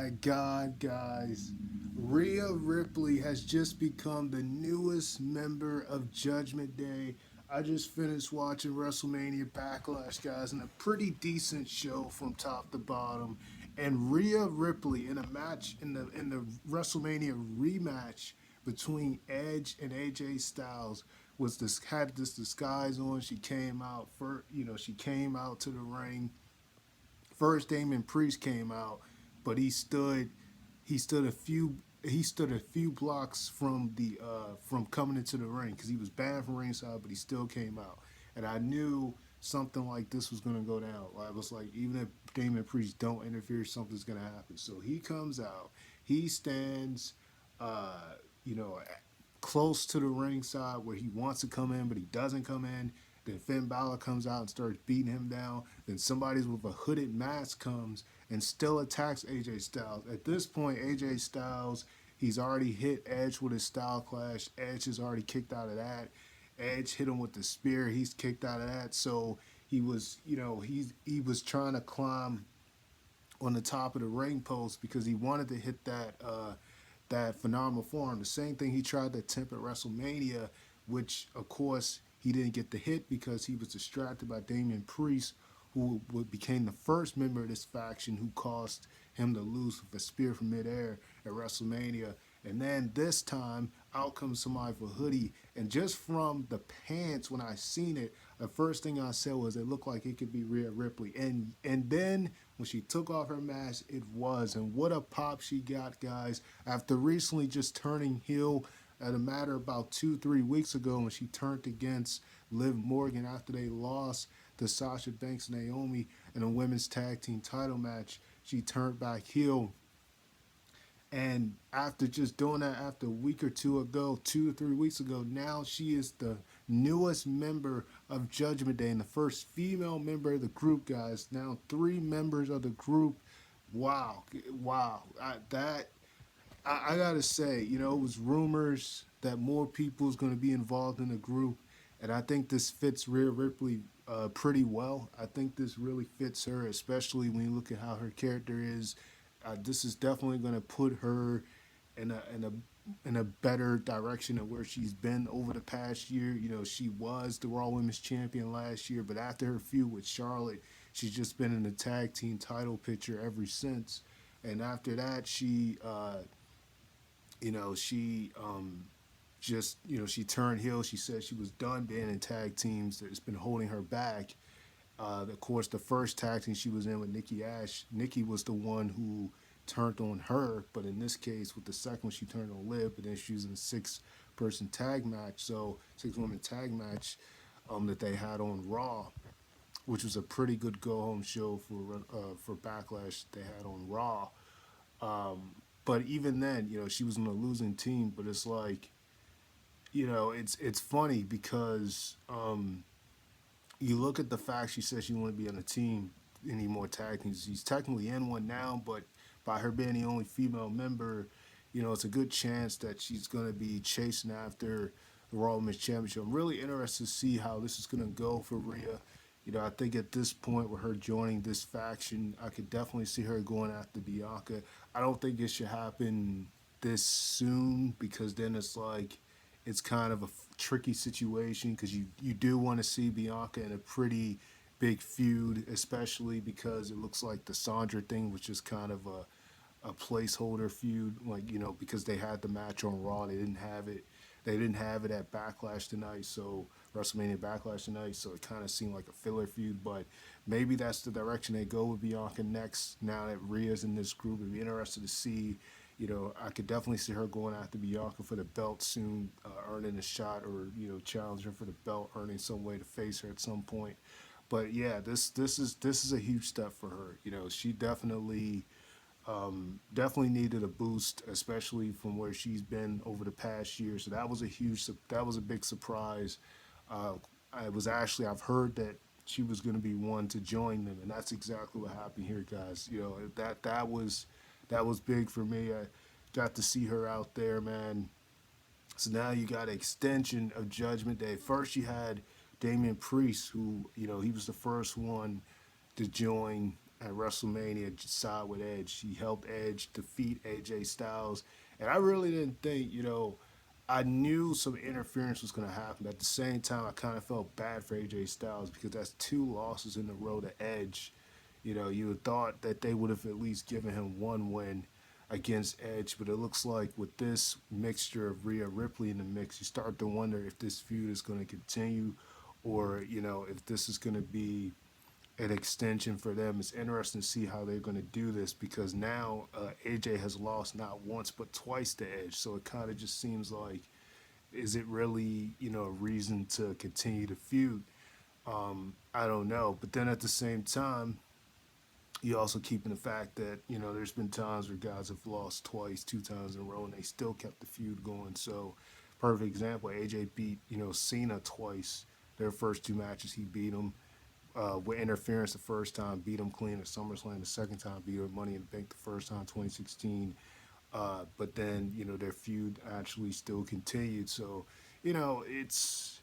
my God, guys. Rhea Ripley has just become the newest member of Judgment Day. I just finished watching WrestleMania Backlash, guys, and a pretty decent show from top to bottom. And Rhea Ripley in a match in the WrestleMania rematch between Edge and AJ Styles was this had this disguise on. She came out for she came out to the ring. First, Damon Priest came out, but he stood a few blocks from the from coming into the ring because he was banned from ringside, but he still came out. And I knew something like this was gonna go down. I was like, even if Damon Priest don't interfere, something's gonna happen. So he comes out, he stands, uh, you know, close to the ringside where he wants to come in, but he doesn't come in. Then Finn Balor comes out and starts beating him down. Then somebody's with a hooded mask comes and still attacks AJ Styles. At this point, AJ Styles, he's already hit Edge with his style clash. Edge is already kicked out of that. Edge hit him with the spear. He's kicked out of that. So he was, he was trying to climb on the top of the ring post because he wanted to hit that phenomenal form. The same thing he tried to attempt at WrestleMania, which of course he didn't get the hit because he was distracted by Damian Priest, who became the first member of this faction who caused him to lose with a spear from midair at WrestleMania. And then this time, out comes somebody for hoodie. And just from the pants, when I seen it, the first thing I said was it looked like it could be Rhea Ripley. And then when she took off her mask, it was. And what a pop she got, guys. After recently just turning heel at a matter about 2-3 weeks ago when she turned against Liv Morgan after they lost to Sasha Banks and Naomi in a women's tag team title match. She turned back heel, and after just doing that after a week or two ago, 2 or 3 weeks ago, now she is the newest member of Judgment Day and the first female member of the group, guys. Now 3 members of the group. Wow. Wow. I gotta say, it was rumors that more people is going to be involved in the group, and I think this fits Rhea Ripley pretty well. I think this really fits her, especially when you look at how her character is. This is definitely going to put her in a better direction of where she's been over the past year. She was the Raw Women's Champion last year, but after her feud with Charlotte, she's just been in the tag team title picture ever since. And after that, she just she turned heel. She said she was done being in tag teams that's been holding her back. Of course, the first tag team she was in with Nikki Ash, Nikki was the one who turned on her, but in this case, with the second one, she turned on Liv. But then she was in a 6-person tag match, so 6-woman tag match that they had on Raw, which was a pretty good go home show for Backlash they had on Raw. But even then, she was on a losing team. But it's like, it's funny because you look at the fact she said she wouldn't be on a team anymore tag teams. She's technically in one now, but by her being the only female member, it's a good chance that she's going to be chasing after the Raw Women's Championship. I'm really interested to see how this is going to go for Rhea. I think at this point with her joining this faction, I could definitely see her going after Bianca. I don't think it should happen this soon because then it's like it's kind of a tricky situation because you do want to see Bianca in a pretty big feud, especially because it looks like the Sandra thing was just kind of a placeholder feud, like, because they had the match on Raw, they didn't have it. They didn't have it at Backlash tonight, so WrestleMania Backlash tonight, so it kind of seemed like a filler feud, but maybe that's the direction they go with Bianca next. Now that Rhea's in this group, it'd be interested to see. I could definitely see her going after Bianca for the belt soon, earning a shot, or challenge her for the belt, earning some way to face her at some point. But yeah, this is a huge step for her. She definitely needed a boost, especially from where she's been over the past year. So that was a big surprise. Uh, I've heard that she was going to be one to join them, and that's exactly what happened here, guys. That was big for me. I got to see her out there, man. So now you got an extension of Judgment Day. First, you had Damian Priest, who he was the first one to join at WrestleMania side with Edge. She helped Edge defeat AJ Styles, and I really didn't think, I knew some interference was going to happen. At the same time, I kind of felt bad for AJ Styles because that's two losses in a row to Edge. You would thought that they would have at least given him one win against Edge, but it looks like with this mixture of Rhea Ripley in the mix, you start to wonder if this feud is going to continue, or if this is going to be an extension for them. It's interesting to see how they're going to do this because now AJ has lost not once but twice to Edge. So it kind of just seems like, is it really a reason to continue to feud? I don't know. But then at the same time, you also keep in the fact that there's been times where guys have lost twice, 2 times in a row, and they still kept the feud going. So perfect example, AJ beat Cena twice. Their first 2 matches, he beat him with interference the first time, beat him clean at SummerSlam the second time, beat him Money in the Bank the first time, 2016. But then, their feud actually still continued. So, it's,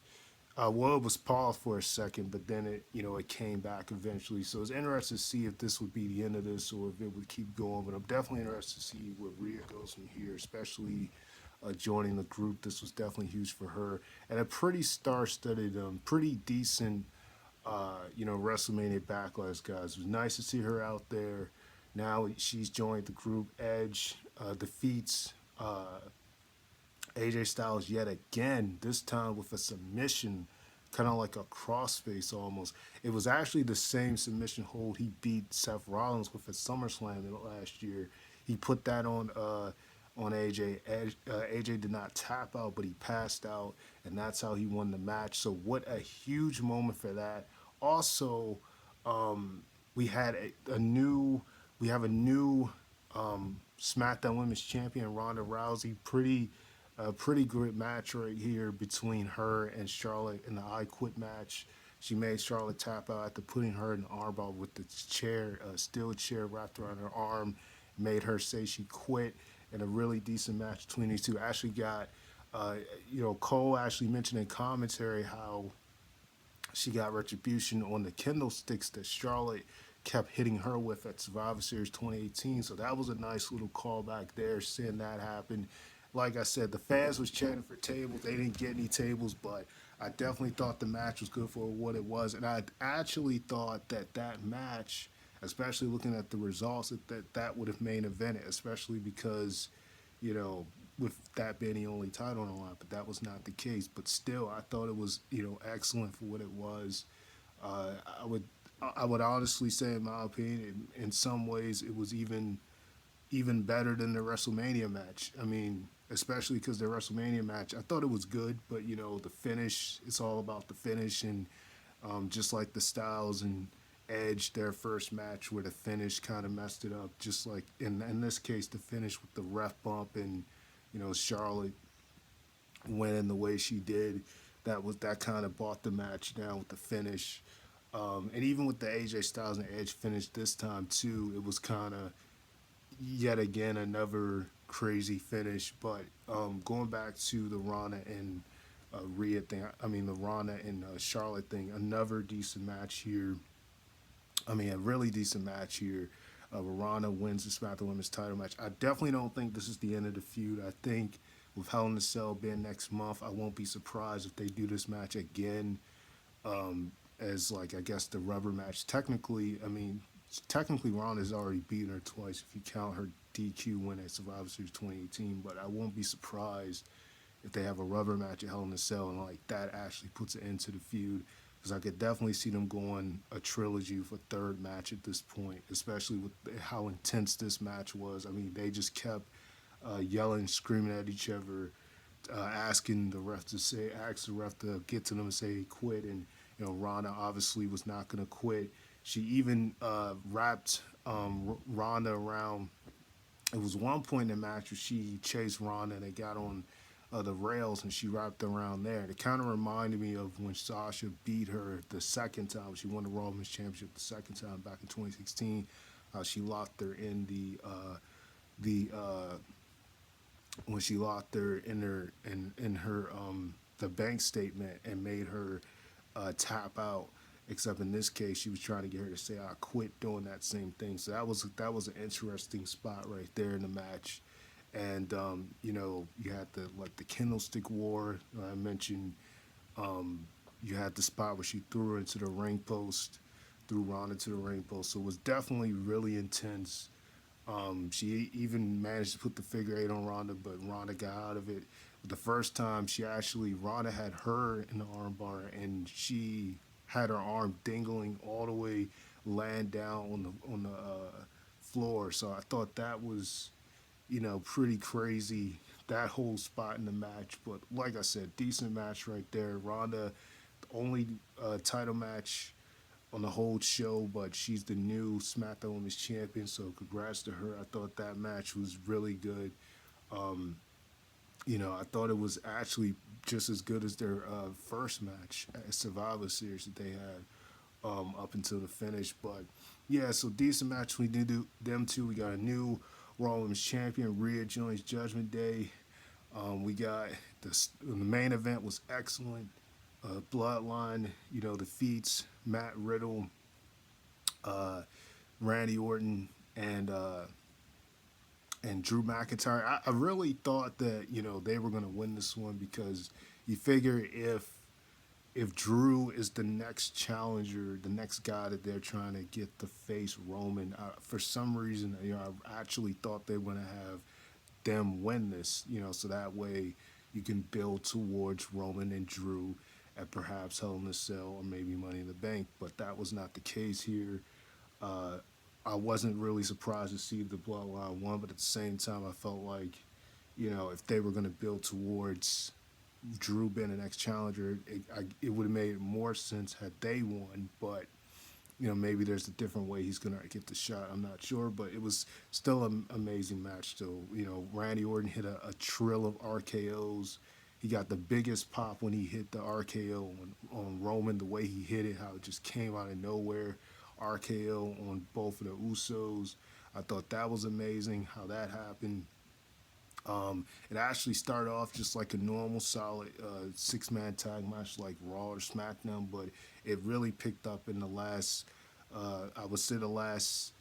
well, it was paused for a second, but then it came back eventually. So it's interesting to see if this would be the end of this or if it would keep going. But I'm definitely interested to see where Rhea goes from here, especially joining the group. This was definitely huge for her. And a pretty star-studded, pretty decent WrestleMania Backlash, guys. It was nice to see her out there. Now she's joined the group. Edge defeats AJ Styles yet again, this time with a submission, kind of like a crossface almost. It was actually the same submission hold he beat Seth Rollins with at SummerSlam last year. He put that on AJ. AJ did not tap out, but he passed out, and that's how he won the match. So what a huge moment for that. Also, we had we have a new SmackDown Women's Champion, Ronda Rousey. Pretty great match right here between her and Charlotte in the I Quit match. She made Charlotte tap out after putting her in the armbar with the steel chair wrapped around her arm, made her say she quit, in a really decent match between these two. Actually got, Cole actually mentioned in commentary how she got retribution on the Kendall sticks that Charlotte kept hitting her with at Survivor Series 2018. So that was a nice little callback there, seeing that happen. Like I said, the fans was chanting for tables. They didn't get any tables, but I definitely thought the match was good for what it was. And I actually thought that match, especially looking at the results, that would have main evented, especially because, with that being the only title on the line. But that was not the case. But still, I thought it was, excellent for what it was. I would honestly say, in my opinion, in some ways, it was even better than the WrestleMania match. I mean, especially because the WrestleMania match, I thought it was good, but the finish, it's all about the finish, and just like the Styles and Edge, their first match where the finish kind of messed it up, just like in this case, the finish with the ref bump and Charlotte winning the way she did, that kind of brought the match down with the finish. And even with the AJ Styles and Edge finish this time too, it was kind of yet again another crazy finish. But going back to the Ronda and Rhea thing, the Ronda and Charlotte thing, another decent match here. A really decent match here. Ronda wins the SmackDown Women's title match. I definitely don't think this is the end of the feud. I think with Hell in a Cell being next month, I won't be surprised if they do this match again as, like, I guess the rubber match. Technically Ronda's already beaten her twice if you count her DQ win at Survivor Series 2018, but I won't be surprised if they have a rubber match at Hell in a Cell and like that actually puts an end to the feud, because I could definitely see them going a trilogy for third match at this point, especially with how intense this match was. They just kept yelling, screaming at each other, asking the ref to get to them and say quit, and Ronda obviously was not going to quit. She even wrapped Ronda around. It was one point in the match where she chased Ronda and they got on the rails and she wrapped around there. And it kind of reminded me of when Sasha beat her the second time. She won the Raw Women's Championship the second time back in 2016. She locked her in when she locked her in her the bank statement and made her tap out. except in this case, she was trying to get her to say, "I quit," doing that same thing. So that was an interesting spot right there in the match. And you had the candlestick war I mentioned. You had the spot where she threw her into the ring post, threw Ronda to the ring post. So it was definitely really intense. She even managed to put the figure eight on Ronda, but Ronda got out of it. The first time Ronda had her in the armbar, and she had her arm dangling all the way, laying down on the floor. So I thought that was pretty crazy. That whole spot in the match, but like I said, decent match right there. Ronda, the only title match on the whole show, but she's the new SmackDown Women's Champion, so congrats to her. I thought that match was really good. Um, I thought it was actually just as good as their first match at Survivor Series that they had up until the finish. But yeah, so decent match we did them two. We got a new Raw Women's Champion. Rhea joins Judgment Day. We got the main event was excellent. Bloodline, defeats Matt Riddle, uh, Randy Orton, and Drew McIntyre. I really thought that they were going to win this one because you figure if Drew is the next challenger, the next guy that they're trying to get to face Roman, for some reason, I actually thought they were going to have them win this, so that way you can build towards Roman and Drew at perhaps Hell in a Cell or maybe Money in the Bank, but that was not the case here. Uh, I wasn't really surprised to see the Bloodline won, but at the same time, I felt like, if they were going to build towards Drew being the next challenger, it would have made more sense had they won. But maybe there's a different way he's gonna get the shot. I'm not sure, but it was still an amazing match. Still, Randy Orton hit a trill of RKO's. He got the biggest pop when he hit the RKO on Roman. The way he hit it, how it just came out of nowhere. RKO on both of the Usos. I thought that was amazing how that happened. It actually started off just like a normal, solid six-man tag match like Raw or SmackDown, but it really picked up in the last, I would say, the last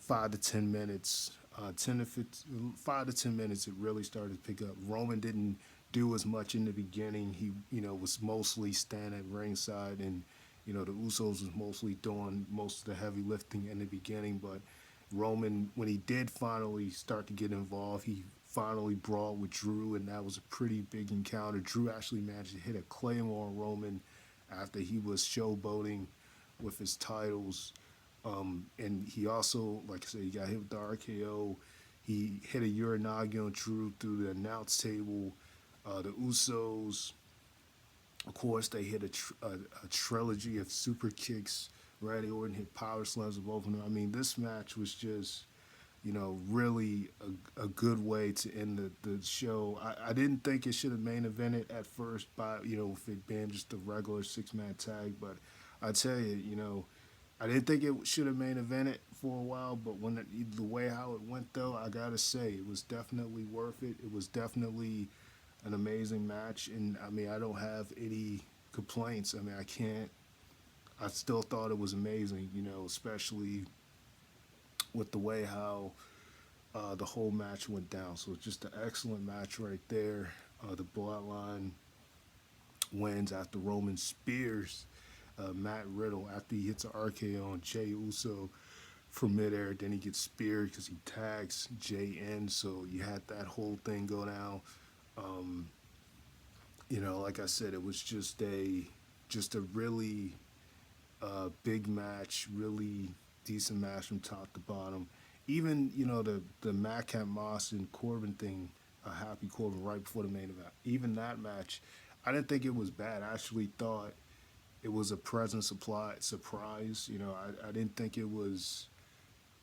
5 to 10 minutes. 5 to 10 minutes, it really started to pick up. Roman didn't do as much in the beginning. He, was mostly standing at ringside, and the Usos was mostly doing most of the heavy lifting in the beginning. But Roman, when he did finally start to get involved, he finally brawled with Drew, and that was a pretty big encounter. Drew actually managed to hit a Claymore on Roman after he was showboating with his titles. And he also, like I said, he got hit with the RKO. He hit a Uranagi on Drew through the announce table. The Usos, of course, they hit a trilogy of super kicks. Randy Orton hit power slams of both of them. I mean, this match was just, really a good way to end the show. I didn't think it should have main evented at first by, with it being just a regular six-man tag, but I tell you, I didn't think it should have main evented for a while, but the way how it went, though, I gotta say, it was definitely worth it. It was definitely an amazing match, and I mean, I don't have any complaints. I mean, I still thought it was amazing, especially with the way how the whole match went down. So it's just an excellent match right there. The Bloodline wins after Roman spears Matt Riddle after he hits an RKO on Jey Uso from midair. Then he gets speared because he tags Jey in. So you had that whole thing go down. Um, like I said, it was just a really big match, really decent match from top to bottom. Even the Madcap Moss and Corbin thing, Happy Corbin right before the main event. Even that match, I didn't think it was bad. I actually thought it was a pleasant surprise. I didn't think it was.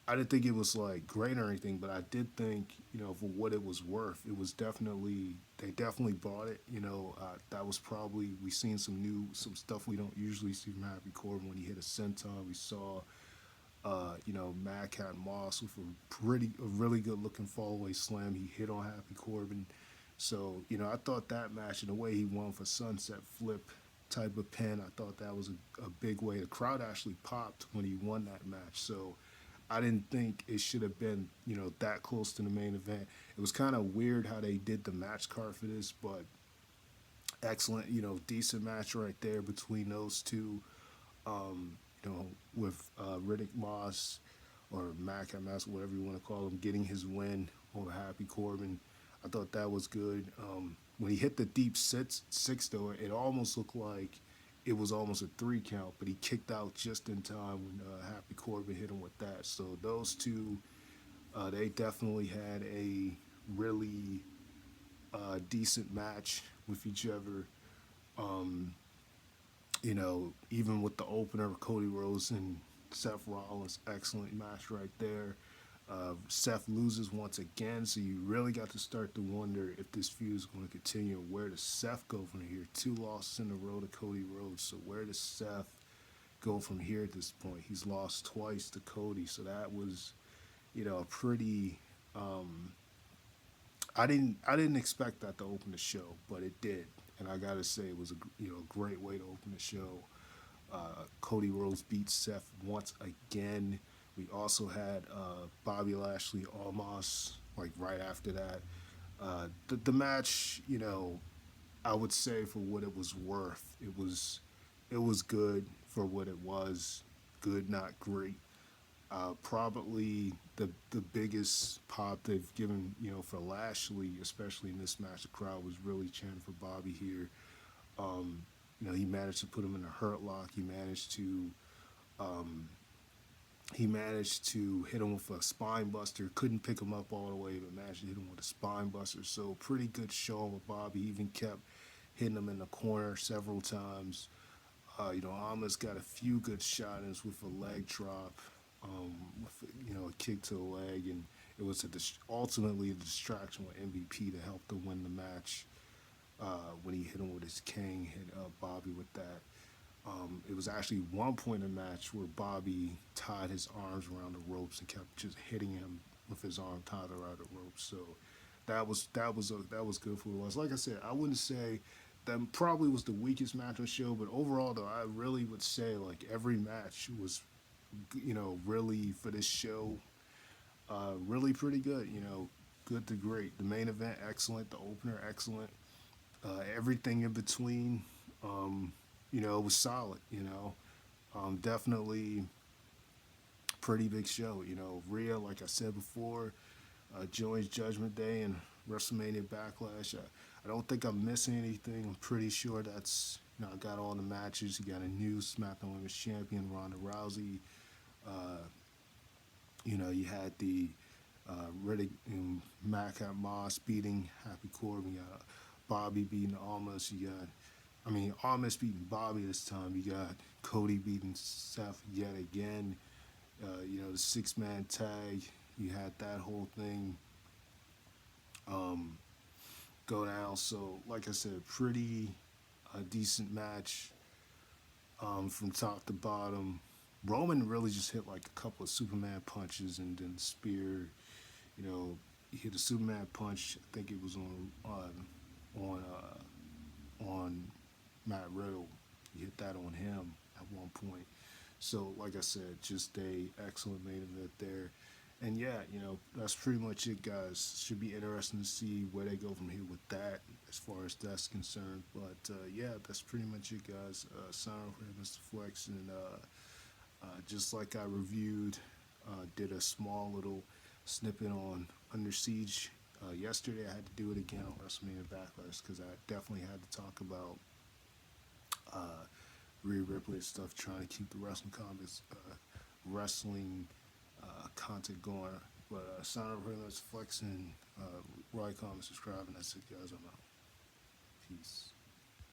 I didn't think it was like great or anything, but I did think, for what it was worth, it was definitely they definitely bought it. That was probably we seen some stuff we don't usually see from Happy Corbin when he hit a senton. We saw, Madcap Moss with a really good looking fallaway slam. He hit on Happy Corbin, so I thought that match and the way he won for Sunset Flip. type of pin. I thought that was a big way. The crowd actually popped when he won that match. So I didn't think it should have been, that close to the main event. It was kind of weird how they did the match card for this, but excellent, decent match right there between those two. With Riddick Moss or Mac MS, whatever you want to call him, getting his win over Happy Corbin. I thought that was good. When he hit the deep six though, it almost looked like it was almost a 3 count, but he kicked out just in time when Happy Corbin hit him with that. So those two, they definitely had a really decent match with each other. Um, Even with the opener, Cody Rhodes and Seth Rollins, excellent match right there. Seth loses once again, so you really got to start to wonder if this feud is going to continue. Where does Seth go from here? 2 losses in a row to Cody Rhodes, so where does Seth go from here at this point? He's lost twice to Cody, so that was, a pretty. I didn't expect that to open the show, but it did, and I gotta say it was a great way to open the show. Cody Rhodes beat Seth once again. We also had Bobby Lashley almost like right after that. The match, I would say for what it was worth, it was good for what it was. Good, not great. Probably the biggest pop they've given, for Lashley, especially in this match. The crowd was really chanting for Bobby here. He managed to put him in a hurt lock. He managed to hit him with a spine buster. Couldn't pick him up all the way, but managed to hit him with a spine buster. So pretty good showing with Bobby. He even kept hitting him in the corner several times. Almost got a few good shots with a leg drop, with a kick to the leg, and it was ultimately a distraction with MVP to help them win the match. When he hit him with his cane, hit Bobby with that. It was actually one point in the match where Bobby tied his arms around the ropes and kept just hitting him with his arm tied around the ropes. So that was good for what it was. Like I said, I wouldn't say that probably was the weakest match on the show, but overall though, I really would say like every match was, really for this show, really pretty good. Good to great. The main event excellent. The opener excellent. Everything in between, it was solid. Definitely pretty big show. Rhea, like I said before, joins Judgment Day and WrestleMania Backlash. I don't think I'm missing anything. I'm pretty sure that's, I got all the matches. You got a new SmackDown Women's Champion, Ronda Rousey. You had the Riddick and Madcap Moss beating Happy Corbin. You got Bobby beating Almas. Almas beating Bobby this time. You got Cody beating Seth yet again. The 6-man tag. You had that whole thing go down. So, like I said, pretty decent match from top to bottom. Roman really just hit like a couple of Superman punches and then spear. He hit a Superman punch. I think it was on Matt Riddle. He hit that on him at one point. So, like I said, just a excellent main event there. And yeah, that's pretty much it, guys. Should be interesting to see where they go from here with that, as far as that's concerned. But yeah, that's pretty much it, guys. Sign off here, Mr. Flex, and just like I reviewed, did a small little snippet on Under Siege yesterday. I had to do it again on WrestleMania Backlash because I definitely had to talk about Rhea Ripley and stuff, trying to keep the wrestling content going. But sign up here, let's flex, and like, comment, subscribe, and that's it, guys. I'm out. Peace.